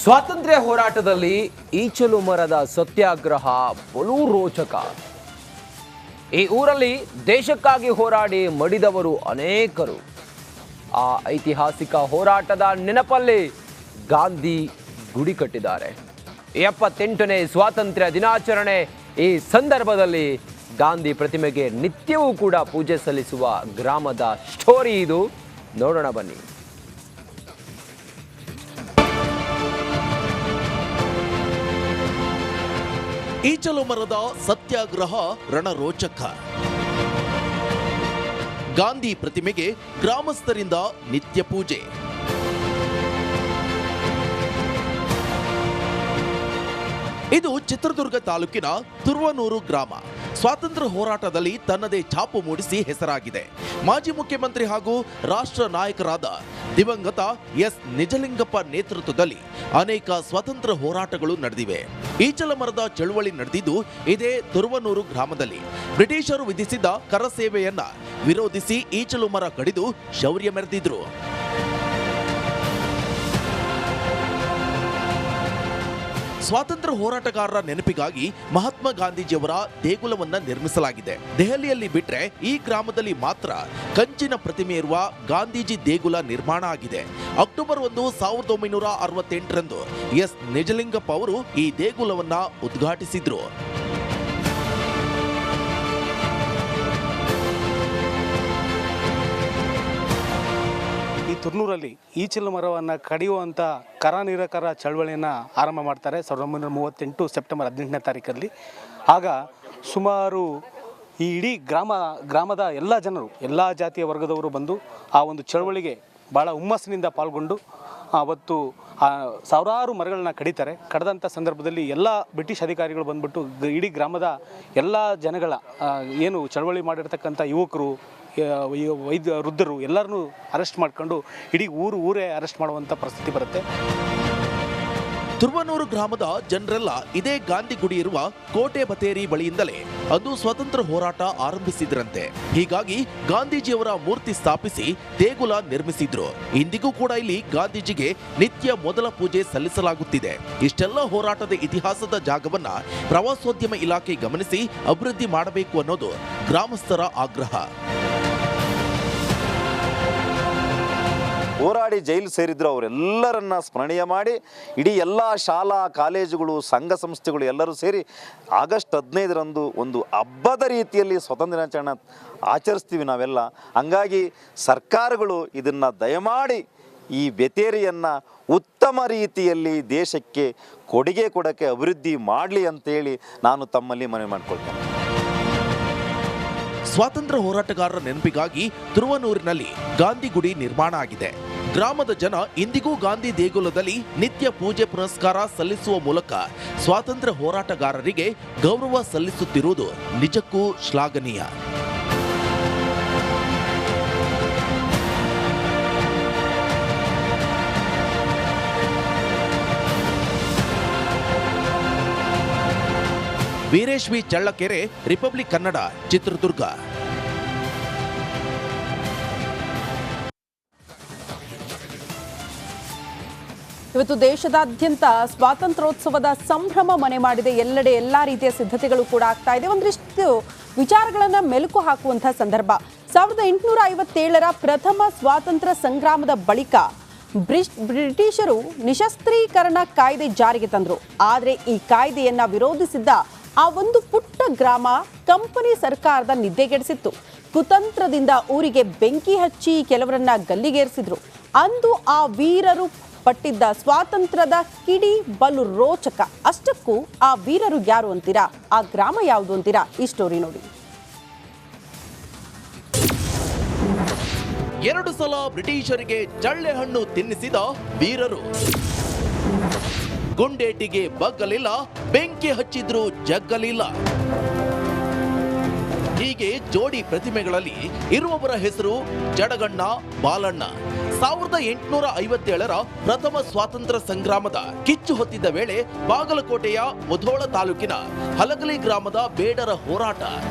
ಸ್ವಾತಂತ್ರ್ಯ ಹೋರಾಟದಲ್ಲಿ ಈಚಲು ಮರದ ಸತ್ಯಾಗ್ರಹ ಬಲು ರೋಚಕ. ಈ ಊರಲ್ಲಿ ದೇಶಕ್ಕಾಗಿ ಹೋರಾಡಿ ಮಡಿದವರು ಅನೇಕರು. ಆ ಐತಿಹಾಸಿಕ ಹೋರಾಟದ ನೆನಪಲ್ಲಿ ಗಾಂಧಿ ಗುಡಿ ಕಟ್ಟಿದ್ದಾರೆ. 78ನೇ ಸ್ವಾತಂತ್ರ್ಯ ದಿನಾಚರಣೆ ಈ ಸಂದರ್ಭದಲ್ಲಿ ಗಾಂಧಿ ಪ್ರತಿಮೆಗೆ ನಿತ್ಯವೂ ಕೂಡ ಪೂಜೆ ಸಲ್ಲಿಸುವ ಗ್ರಾಮದ ಸ್ಟೋರಿ ಇದು. ನೋಡೋಣ ಬನ್ನಿ. ಈಚಲು ಮರದ ಸತ್ಯಾಗ್ರಹ ರಣರೋಚಕ. ಗಾಂಧಿ ಪ್ರತಿಮೆಗೆ ಗ್ರಾಮಸ್ಥರಿಂದ ನಿತ್ಯ ಪೂಜೆ. ಇದು ಚಿತ್ರದುರ್ಗ ತಾಲೂಕಿನ ತುರುವನೂರು ಗ್ರಾಮ. ಸ್ವಾತಂತ್ರ್ಯ ಹೋರಾಟದಲ್ಲಿ ತನ್ನದೇ ಛಾಪು ಮೂಡಿಸಿ ಹೆಸರಾಗಿದೆ. ಮಾಜಿ ಮುಖ್ಯಮಂತ್ರಿ ಹಾಗೂ ರಾಷ್ಟ್ರ ನಾಯಕರಾದ ದಿವಂಗತ ಎಸ್ ನಿಜಲಿಂಗಪ್ಪ ನೇತೃತ್ವದಲ್ಲಿ ಅನೇಕ ಸ್ವಾತಂತ್ರ್ಯ ಹೋರಾಟಗಳು ನಡೆದಿವೆ. ಈಚಲ ಮರದ ಚಳುವಳಿ ನಡೆದಿದ್ದು ಇದೇ ತುರುವನೂರು ಗ್ರಾಮದಲ್ಲಿ. ಬ್ರಿಟಿಷರು ವಿಧಿಸಿದ್ದ ಕರಸೇವೆಯನ್ನ ವಿರೋಧಿಸಿ ಈಚಲು ಮರ ಕಡಿದು ಶೌರ್ಯ ಮೆರೆದಿದ್ರು. ಸ್ವಾತಂತ್ರ್ಯ ಹೋರಾಟಗಾರರ ನೆನಪಿಗಾಗಿ ಮಹಾತ್ಮ ಗಾಂಧೀಜಿಯವರ ದೇಗುಲವನ್ನ ನಿರ್ಮಿಸಲಾಗಿದೆ. ದೆಹಲಿಯಲ್ಲಿ ಬಿಟ್ರೆ ಈ ಗ್ರಾಮದಲ್ಲಿ ಮಾತ್ರ ಕಂಚಿನ ಪ್ರತಿಮೆ ಇರುವ ಗಾಂಧೀಜಿ ದೇಗುಲ ನಿರ್ಮಾಣ ಆಗಿದೆ. ಅಕ್ಟೋಬರ್ 1, 1968ರಂದು ಎಸ್ ನಿಜಲಿಂಗಪ್ಪ ಅವರು ಈ ದೇಗುಲವನ್ನ ಉದ್ಘಾಟಿಸಿದ್ರು. ಈ ತುರ್ನೂರಲ್ಲಿ ಈಚಲು ಮರವನ್ನು ಕಡಿಯುವಂಥ ಕರ ನಿರಾಕರ ಚಳವಳಿಯನ್ನು ಆರಂಭ ಮಾಡ್ತಾರೆ 1938 ಸೆಪ್ಟೆಂಬರ್ 18ನೇ ತಾರೀಕಲ್ಲಿ. ಆಗ ಸುಮಾರು ಈ ಇಡೀ ಗ್ರಾಮದ ಎಲ್ಲ ಜನರು, ಎಲ್ಲ ಜಾತಿಯ ವರ್ಗದವರು ಬಂದು ಆ ಒಂದು ಚಳವಳಿಗೆ ಭಾಳ ಹುಮ್ಮಸ್ಸಿನಿಂದ ಪಾಲ್ಗೊಂಡು ಅವತ್ತು ಸಾವಿರಾರು ಮರಗಳನ್ನ ಕಡಿತಾರೆ. ಕಡಿದಂಥ ಸಂದರ್ಭದಲ್ಲಿ ಎಲ್ಲ ಬ್ರಿಟಿಷ್ ಅಧಿಕಾರಿಗಳು ಬಂದ್ಬಿಟ್ಟು ಇಡೀ ಗ್ರಾಮದ ಎಲ್ಲ ಜನಗಳ ಏನು ಚಳವಳಿ ಮಾಡಿರ್ತಕ್ಕಂಥ ಯುವಕರು, ವೃದ್ಧರು ಎಲ್ಲರನ್ನೂ ಅರೆಸ್ಟ್ ಮಾಡ್ಕೊಂಡು ಇಡೀ ಊರೇ ಅರೆಸ್ಟ್ ಮಾಡುವಂಥ ಪರಿಸ್ಥಿತಿ ಬರುತ್ತೆ. ತುರುವನೂರು ಗ್ರಾಮದ ಜನರೆಲ್ಲ ಇದೇ ಗಾಂಧಿ ಗುಡಿ ಇರುವ ಕೋಟೆ ಬತೇರಿ ಬಳಿಯಿಂದಲೇ ಅದು ಸ್ವತಂತ್ರ ಹೋರಾಟ ಆರಂಭಿಸಿದ್ರಂತೆ. ಹೀಗಾಗಿ ಗಾಂಧೀಜಿಯವರ ಮೂರ್ತಿ ಸ್ಥಾಪಿಸಿ ದೇಗುಲ ನಿರ್ಮಿಸಿದ್ರು. ಇಂದಿಗೂ ಕೂಡ ಇಲ್ಲಿ ಗಾಂಧೀಜಿಗೆ ನಿತ್ಯ ಮೊದಲ ಪೂಜೆ ಸಲ್ಲಿಸಲಾಗುತ್ತಿದೆ. ಇಷ್ಟೆಲ್ಲ ಹೋರಾಟದ ಇತಿಹಾಸದ ಜಾಗವನ್ನ ಪ್ರವಾಸೋದ್ಯಮ ಇಲಾಖೆ ಗಮನಿಸಿ ಅಭಿವೃದ್ಧಿ ಮಾಡಬೇಕು ಅನ್ನೋದು ಗ್ರಾಮಸ್ಥರ ಆಗ್ರಹ. ಹೋರಾಡಿ ಜೈಲು ಸೇರಿದ್ರು ಅವರೆಲ್ಲರನ್ನ ಸ್ಮರಣೀಯ ಮಾಡಿ ಇಡೀ ಎಲ್ಲ ಶಾಲಾ ಕಾಲೇಜುಗಳು, ಸಂಘ ಸಂಸ್ಥೆಗಳು ಎಲ್ಲರೂ ಸೇರಿ ಆಗಸ್ಟ್ 15ರಂದು ಒಂದು ಹಬ್ಬದ ರೀತಿಯಲ್ಲಿ ಸ್ವತಂತ್ರ ದಿನಾಚರಣೆ ಆಚರಿಸ್ತೀವಿ ನಾವೆಲ್ಲ. ಹಂಗಾಗಿ ಸರ್ಕಾರಗಳು ಇದನ್ನು ದಯಮಾಡಿ ಈ ಬೆತೇರಿಯನ್ನು ಉತ್ತಮ ರೀತಿಯಲ್ಲಿ ದೇಶಕ್ಕೆ ಕೊಡುಗೆ ಕೊಡೋಕ್ಕೆ ಅಭಿವೃದ್ಧಿ ಮಾಡಲಿ ಅಂತೇಳಿ ನಾನು ತಮ್ಮಲ್ಲಿ ಮನವಿ ಮಾಡಿಕೊಳ್ತೇನೆ. ಸ್ವಾತಂತ್ರ್ಯ ಹೋರಾಟಗಾರರ ನೆನಪಿಗಾಗಿ ತುರುವನೂರಿನಲ್ಲಿ ಗಾಂಧಿ ಗುಡಿ ನಿರ್ಮಾಣ ಆಗಿದೆ. ಗ್ರಾಮದ ಜನ ಇಂದಿಗೂ ಗಾಂಧಿ ದೇಗುಲದಲ್ಲಿ ನಿತ್ಯ ಪೂಜೆ ಪುನಸ್ಕಾರ ಸಲ್ಲಿಸುವ ಮೂಲಕ ಸ್ವಾತಂತ್ರ್ಯ ಹೋರಾಟಗಾರರಿಗೆ ಗೌರವ ಸಲ್ಲಿಸುತ್ತಿರುವುದು ನಿಜಕ್ಕೂ ಶ್ಲಾಘನೀಯ. ವೀರೇಶ್ ವಿ ಚಳ್ಳಕೆರೆ, ರಿಪಬ್ಲಿಕ್ ಕನ್ನಡ, ಚಿತ್ರದುರ್ಗ. ಇವತ್ತು ದೇಶದಾದ್ಯಂತ ಸ್ವಾತಂತ್ರ್ಯೋತ್ಸವದ ಸಂಭ್ರಮ ಮನೆ ಮಾಡಿದೆ. ಎಲ್ಲೆಡೆ ಎಲ್ಲಾ ರೀತಿಯ ಸಿದ್ಧತೆಗಳು ಕೂಡ ಆಗ್ತಾ ಇದೆ. ಒಂದಿಷ್ಟು ವಿಚಾರಗಳನ್ನ ಮೆಲುಕು ಹಾಕುವಂತಹ ಸಂದರ್ಭ. 1857ರ ಪ್ರಥಮ ಸ್ವಾತಂತ್ರ್ಯ ಸಂಗ್ರಾಮದ ಬಳಿಕ ಬ್ರಿಟಿಷರು ನಿಶಸ್ತ್ರೀಕರಣ ಕಾಯ್ದೆ ಜಾರಿಗೆ ತಂದರು. ಆದರೆ ಈ ಕಾಯ್ದೆಯನ್ನ ವಿರೋಧಿಸಿದ್ದ ಆ ಒಂದು ಪುಟ್ಟ ಗ್ರಾಮ ಕಂಪನಿ ಸರ್ಕಾರದ ನಿದ್ದೆಗೆಡಿಸಿತ್ತು. ಕುತಂತ್ರದಿಂದ ಊರಿಗೆ ಬೆಂಕಿ ಹಚ್ಚಿ ಕೆಲವರನ್ನ ಗಲ್ಲಿಗೇರಿಸಿದ್ರು. ಅಂದು ಆ ವೀರರು ಪಟ್ಟಿದ್ದ ಸ್ವಾತಂತ್ರ್ಯದ ಕಿಡಿ ಬಲು ರೋಚಕ. ಅಷ್ಟಕ್ಕೂ ಆ ವೀರರು ಯಾರು ಅಂತೀರಾ? ಆ ಗ್ರಾಮ ಯಾವುದು ಅಂತೀರಾ? ಈ ಸ್ಟೋರಿ ನೋಡಿ. 2 ಸಲ ಬ್ರಿಟಿಷರಿಗೆ ಚಳ್ಳೆ ಹಣ್ಣು ತಿನ್ನಿಸಿದ ವೀರರು. ಗುಂಡೇಟಿಗೆ ಬಗ್ಗಲಿಲ್ಲ, ಬೆಂಕಿ ಹಚ್ಚಿದ್ರು ಜಗ್ಗಲಿಲ್ಲ. ಹೀಗೆ ಜೋಡಿ ಪ್ರತಿಮೆಗಳಲ್ಲಿ ಇರುವವರ ಹೆಸರು ಜಡಗಣ್ಣ, ಬಾಲಣ್ಣ. 1857ರ ಪ್ರಥಮ ಸ್ವಾತಂತ್ರ್ಯ ಸಂಗ್ರಾಮದ ಕಿಚ್ಚು ಹೊತ್ತಿದ್ದ ವೇಳೆ ಬಾಗಲಕೋಟೆಯ ಮುಧೋಳ ತಾಲೂಕಿನ ಹಲಗಲಿ ಗ್ರಾಮದ ಬೇಡರ ಹೋರಾಟ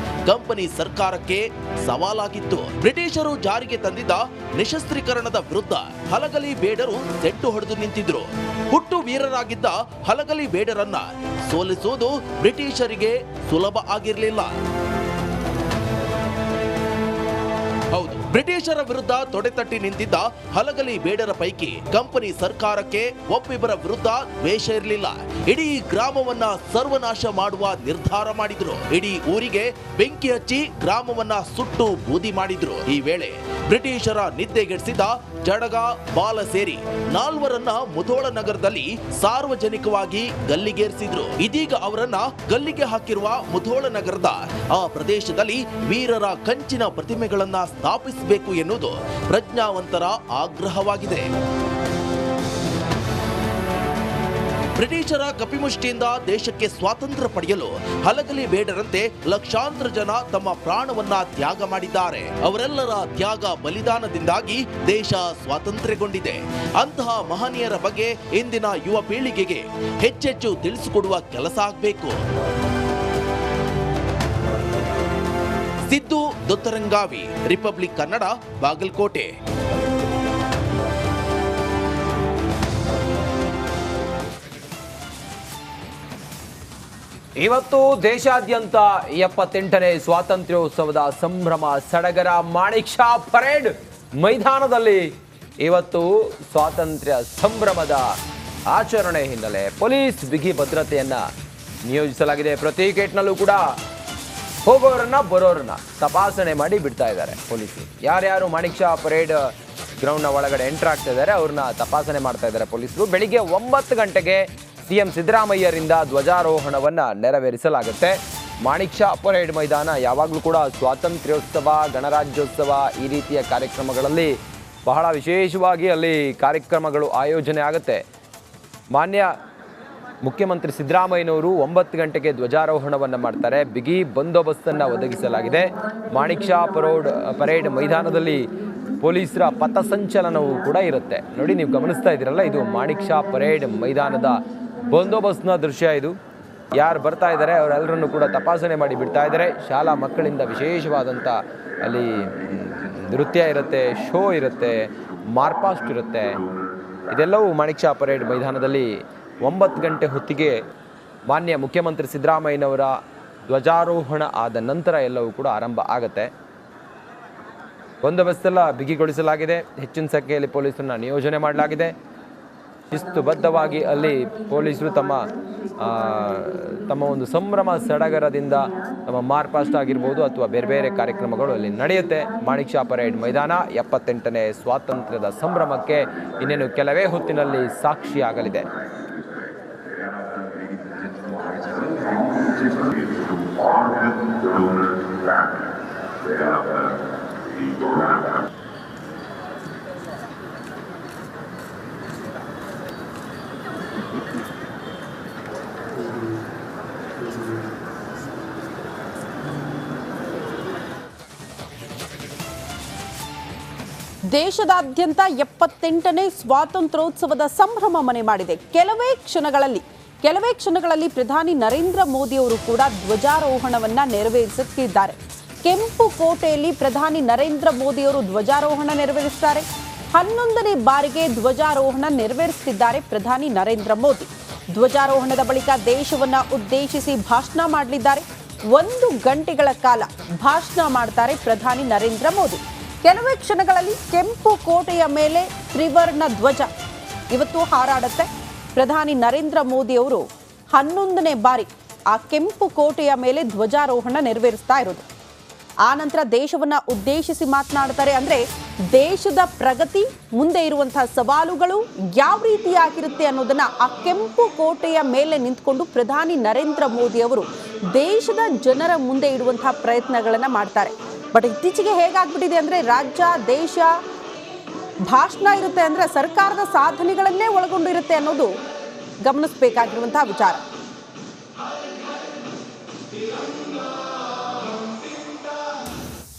ಕಂಪನಿ ಸರ್ಕಾರಕ್ಕೆ ಸವಾಲಾಗಿತ್ತು. ಬ್ರಿಟಿಷರು ಜಾರಿಗೆ ತಂದಿದ್ದ ನಿಶಸ್ತ್ರೀಕರಣದ ವಿರುದ್ಧ ಹಲಗಲಿ ಬೇಡರು ಸೆಡ್ಡು ಹೊಡೆದು ನಿಂತಿದ್ರು. ಹುಟ್ಟು ವೀರರಾಗಿದ್ದ ಹಲಗಲಿ ಬೇಡರನ್ನ ಸೋಲಿಸುವುದು ಬ್ರಿಟಿಷರಿಗೆ ಸುಲಭ ಆಗಿರಲಿಲ್ಲ. ಹೌದು, ಬ್ರಿಟಿಷರ ವಿರುದ್ಧ ತೊಡೆತಟ್ಟಿ ನಿಂತಿದ್ದ ಹಲಗಲಿ ಬೇಡರ ಪೈಕಿ ಕಂಪನಿ ಸರ್ಕಾರಕ್ಕೆ ಒಬ್ಬಿಬ್ಬರ ವಿರುದ್ಧ ದ್ವೇಷ ಇರಲಿಲ್ಲ. ಇಡೀ ಗ್ರಾಮವನ್ನ ಸರ್ವನಾಶ ಮಾಡುವ ನಿರ್ಧಾರ ಮಾಡಿದ್ರು. ಇಡೀ ಊರಿಗೆ ಬೆಂಕಿ ಹಚ್ಚಿ ಗ್ರಾಮವನ್ನ ಸುಟ್ಟು ಬೂದಿ ಮಾಡಿದ್ರು. ಈ ವೇಳೆ ಬ್ರಿಟಿಷರ ನಿದ್ದೆಗೆಡಿಸಿದ ಜಡಗ ಬಾಲ ಸೇರಿ 4 ಮುಧೋಳ ನಗರದಲ್ಲಿ ಸಾರ್ವಜನಿಕವಾಗಿ ಗಲ್ಲಿಗೇರಿಸಿದ್ರು. ಇದೀಗ ಅವರನ್ನ ಗಲ್ಲಿಗೆ ಹಾಕಿರುವ ಮುಧೋಳ ನಗರದ ಆ ಪ್ರದೇಶದಲ್ಲಿ ವೀರರ ಕಂಚಿನ ಪ್ರತಿಮೆಗಳನ್ನ ಸ್ಥಾಪಿಸಬೇಕು ಎನ್ನುವುದು ಪ್ರಜ್ಞಾವಂತರ ಆಗ್ರಹವಾಗಿದೆ. ಬ್ರಿಟಿಷರ ಕಪಿಮುಷ್ಟಿಯಿಂದ ದೇಶಕ್ಕೆ ಸ್ವಾತಂತ್ರ್ಯ ಪಡೆಯಲು ಹಲಗಲಿ ಬೇಡರಂತೆ ಲಕ್ಷಾಂತರ ಜನ ತಮ್ಮ ಪ್ರಾಣವನ್ನ ತ್ಯಾಗ ಮಾಡಿದ್ದಾರೆ. ಅವರೆಲ್ಲರ ತ್ಯಾಗ ಬಲಿದಾನದಿಂದಾಗಿ ದೇಶ ಸ್ವಾತಂತ್ರ್ಯಗೊಂಡಿದೆ. ಅಂತಹ ಮಹನೀಯರ ಬಗ್ಗೆ ಇಂದಿನ ಯುವ ಪೀಳಿಗೆಗೆ ಹೆಚ್ಚೆಚ್ಚು ತಿಳಿಸಿಕೊಡುವ ಕೆಲಸ ಆಗಬೇಕು. ಸಿದ್ದು ದೊತ್ತರಂಗಾವಿ, ರಿಪಬ್ಲಿಕ್ ಕನ್ನಡ, ಬಾಗಲಕೋಟೆ. ಇವತ್ತು ದೇಶಾದ್ಯಂತ 78ನೇ ಸ್ವಾತಂತ್ರ್ಯೋತ್ಸವದ ಸಂಭ್ರಮ ಸಡಗರ. ಮಾಣಿಕ್ ಷಾ ಪರೇಡ್ ಮೈದಾನದಲ್ಲಿ ಇವತ್ತು ಸ್ವಾತಂತ್ರ್ಯ ಸಂಭ್ರಮದ ಆಚರಣೆ ಹಿನ್ನೆಲೆ ಪೊಲೀಸ್ ಬಿಗಿ ಭದ್ರತೆಯನ್ನ ನಿಯೋಜಿಸಲಾಗಿದೆ. ಪ್ರತಿ ಗೇಟ್ನಲ್ಲೂ ಕೂಡ ಹೋಗೋರನ್ನ ಬರೋರನ್ನ ತಪಾಸಣೆ ಮಾಡಿ ಬಿಡ್ತಾ ಇದ್ದಾರೆ ಪೊಲೀಸರು. ಯಾರ್ಯಾರು ಮಾಣಿಕ್ ಷಾ ಪರೇಡ್ ಗ್ರೌಂಡ್ನ ಒಳಗಡೆ ಎಂಟರ್ ಆಗ್ತಾ ಇದ್ದಾರೆ ಅವ್ರನ್ನ ತಪಾಸಣೆ ಮಾಡ್ತಾ ಇದ್ದಾರೆ ಪೊಲೀಸರು. ಬೆಳಿಗ್ಗೆ 9 ಗಂಟೆಗೆ ಸಿಎಂ ಸಿದ್ದರಾಮಯ್ಯರಿಂದ ಧ್ವಜಾರೋಹಣವನ್ನು ನೆರವೇರಿಸಲಾಗುತ್ತೆ. ಮಾಣಿಕ್ ಷಾ ಪರೇಡ್ ಮೈದಾನ ಯಾವಾಗಲೂ ಕೂಡ ಸ್ವಾತಂತ್ರ್ಯೋತ್ಸವ, ಗಣರಾಜ್ಯೋತ್ಸವ ಈ ರೀತಿಯ ಕಾರ್ಯಕ್ರಮಗಳಲ್ಲಿ ಬಹಳ ವಿಶೇಷವಾಗಿ ಅಲ್ಲಿ ಕಾರ್ಯಕ್ರಮಗಳು ಆಯೋಜನೆ ಆಗುತ್ತೆ. ಮಾನ್ಯ ಮುಖ್ಯಮಂತ್ರಿ ಸಿದ್ದರಾಮಯ್ಯನವರು 9 ಗಂಟೆಗೆ ಧ್ವಜಾರೋಹಣವನ್ನು ಮಾಡ್ತಾರೆ. ಬಿಗಿ ಬಂದೋಬಸ್ತನ್ನು ಒದಗಿಸಲಾಗಿದೆ. ಮಾಣಿಕ್ ಷಾ ಪರೇಡ್ ಮೈದಾನದಲ್ಲಿ ಪೊಲೀಸರ ಪಥಸಂಚಲನವೂ ಕೂಡ ಇರುತ್ತೆ. ನೋಡಿ, ನೀವು ಗಮನಿಸ್ತಾ ಇದ್ದೀರಲ್ಲ, ಇದು ಮಾಣಿಕ್ ಷಾ ಪರೇಡ್ ಮೈದಾನದ ಬಂದೋಬಸ್ತ್ನ ದೃಶ್ಯ. ಇದು ಯಾರು ಬರ್ತಾ ಇದ್ದಾರೆ ಅವರೆಲ್ಲರನ್ನು ಕೂಡ ತಪಾಸಣೆ ಮಾಡಿ ಬಿಡ್ತಾ ಇದ್ದಾರೆ. ಶಾಲಾ ಮಕ್ಕಳಿಂದ ವಿಶೇಷವಾದಂಥ ಅಲ್ಲಿ ನೃತ್ಯ ಇರುತ್ತೆ, ಶೋ ಇರುತ್ತೆ, ಮಾರ್ಪಾಸ್ಟ್ ಇರುತ್ತೆ. ಇದೆಲ್ಲವೂ ಮಾಣಿಕ್ ಷಾ ಪರೇಡ್ ಮೈದಾನದಲ್ಲಿ 9 ಗಂಟೆ ಹೊತ್ತಿಗೆ ಮಾನ್ಯ ಮುಖ್ಯಮಂತ್ರಿ ಸಿದ್ದರಾಮಯ್ಯನವರ ಧ್ವಜಾರೋಹಣ ಆದ ನಂತರ ಎಲ್ಲವೂ ಕೂಡ ಆರಂಭ ಆಗುತ್ತೆ. ಬಂದೋಬಸ್ತೆಲ್ಲ ಬಿಗಿಗೊಳಿಸಲಾಗಿದೆ. ಹೆಚ್ಚಿನ ಸಂಖ್ಯೆಯಲ್ಲಿ ಪೊಲೀಸರನ್ನ ನಿಯೋಜನೆ ಮಾಡಲಾಗಿದೆ. ಶಿಸ್ತುಬದ್ಧವಾಗಿ ಅಲ್ಲಿ ಪೊಲೀಸರು ತಮ್ಮ ಒಂದು ಸಂಭ್ರಮ ಸಡಗರದಿಂದ ತಮ್ಮ ಮಾರ್ಪಾಸ್ಟ್ ಆಗಿರ್ಬೋದು ಅಥವಾ ಬೇರೆ ಬೇರೆ ಕಾರ್ಯಕ್ರಮಗಳು ಅಲ್ಲಿ ನಡೆಯುತ್ತೆ. ಮಾಣಿಕ್ ಷಾ ಪರೇಡ್ ಮೈದಾನ 78ನೇ ಸ್ವಾತಂತ್ರ್ಯದ ಸಂಭ್ರಮಕ್ಕೆ ಇನ್ನೇನು ಕೆಲವೇ ಹೊತ್ತಿನಲ್ಲಿ ಸಾಕ್ಷಿಯಾಗಲಿದೆ. ದೇಶದಾದ್ಯಂತ 78ನೇ ಸ್ವಾತಂತ್ರ್ಯೋತ್ಸವದ ಸಂಭ್ರಮ ಮನೆ ಮಾಡಿದೆ. ಕೆಲವೇ ಕ್ಷಣಗಳಲ್ಲಿ ಪ್ರಧಾನಿ ನರೇಂದ್ರ ಮೋದಿ ಅವರು ಕೂಡ ಧ್ವಜಾರೋಹಣವನ್ನ ನೆರವೇರಿಸುತ್ತಿದ್ದಾರೆ. ಕೆಂಪು ಕೋಟೆಯಲ್ಲಿ ಪ್ರಧಾನಿ ನರೇಂದ್ರ ಮೋದಿ ಅವರು ಧ್ವಜಾರೋಹಣ ನೆರವೇರಿಸುತ್ತಾರೆ. 11ನೇ ಬಾರಿಗೆ ಧ್ವಜಾರೋಹಣ ನೆರವೇರಿಸುತ್ತಿದ್ದಾರೆ ಪ್ರಧಾನಿ ನರೇಂದ್ರ ಮೋದಿ. ಧ್ವಜಾರೋಹಣದ ಬಳಿಕ ದೇಶವನ್ನ ಉದ್ದೇಶಿಸಿ ಭಾಷಣ ಮಾಡಲಿದ್ದಾರೆ. 1 ಗಂಟೆಗಳ ಕಾಲ ಭಾಷಣ ಮಾಡ್ತಾರೆ ಪ್ರಧಾನಿ ನರೇಂದ್ರ ಮೋದಿ. ಕೆಲವೇ ಕ್ಷಣಗಳಲ್ಲಿ ಕೆಂಪು ಕೋಟೆಯ ಮೇಲೆ ತ್ರಿವರ್ಣ ಧ್ವಜ ಇವತ್ತು ಹಾರಾಡುತ್ತೆ. ಪ್ರಧಾನಿ ನರೇಂದ್ರ ಮೋದಿ ಅವರು 11ನೇ ಬಾರಿ ಆ ಕೆಂಪು ಕೋಟೆಯ ಮೇಲೆ ಧ್ವಜಾರೋಹಣ ನೆರವೇರಿಸ್ತಾ ಇರೋದು. ಆ ನಂತರ ದೇಶವನ್ನ ಉದ್ದೇಶಿಸಿ ಮಾತನಾಡ್ತಾರೆ. ಅಂದ್ರೆ ದೇಶದ ಪ್ರಗತಿ, ಮುಂದೆ ಇರುವಂತಹ ಸವಾಲುಗಳು ಯಾವ ರೀತಿಯಾಗಿರುತ್ತೆ ಅನ್ನೋದನ್ನ ಆ ಕೆಂಪು ಕೋಟೆಯ ಮೇಲೆ ನಿಂತ್ಕೊಂಡು ಪ್ರಧಾನಿ ನರೇಂದ್ರ ಮೋದಿ ಅವರು ದೇಶದ ಜನರ ಮುಂದೆ ಇಡುವಂತಹ ಪ್ರಯತ್ನಗಳನ್ನ ಮಾಡ್ತಾರೆ. ಬಟ್ ಇತ್ತೀಚೆಗೆ ಹೇಗಾಗ್ಬಿಟ್ಟಿದೆ ಅಂದ್ರೆ ರಾಜ್ಯ, ದೇಶ, ಭಾಷಣ ಇರುತ್ತೆ ಅಂದ್ರೆ ಸರ್ಕಾರದ ಸಾಧನೆಗಳನ್ನೇ ಒಳಗೊಂಡಿರುತ್ತೆ ಅನ್ನೋದು ಗಮನಿಸಬೇಕಾಗಿರುವಂತಹ ವಿಚಾರ.